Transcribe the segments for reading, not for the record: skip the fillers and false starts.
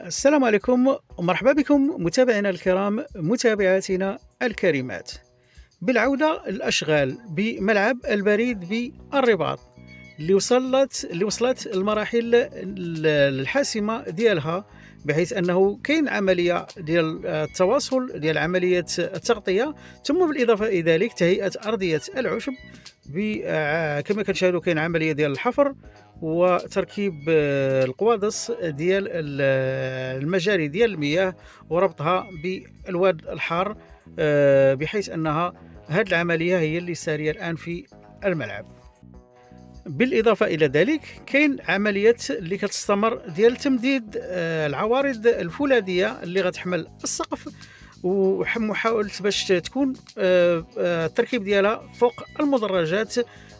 السلام عليكم ومرحبا بكم متابعينا الكرام متابعاتنا الكريمات بالعودة للأشغال بملعب البريد بالرباط اللي وصلت المراحل الحاسمة ديالها، بحيث أنه كاين عملية ديال التواصل ديال عملية التغطية، ثم بالإضافة إلى ذلك تهيئة أرضية العشب. كما كنشاهدوا كاين عملية ديال الحفر وتركيب القواضص ديال المجاري ديال المياه وربطها بالواد الحار، بحيث أنها هذه العملية هي اللي سارية الآن في الملعب. بالإضافة إلى ذلك كاين عملية اللي كتستمر ديال تمديد العوارض الفولاذية اللي غتحمل السقف، ومحاولة باش تكون التركيب ديالها فوق المدرجات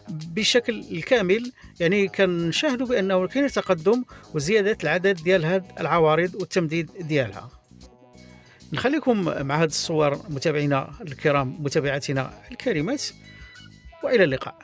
بشكل الكامل. يعني كنشاهدوا بأنه كاين تقدم وزيادة العدد ديال هاد العوارض والتمديد ديالها. نخليكم مع هاد الصور متابعينا الكرام متابعاتنا الكريمات، وإلى اللقاء.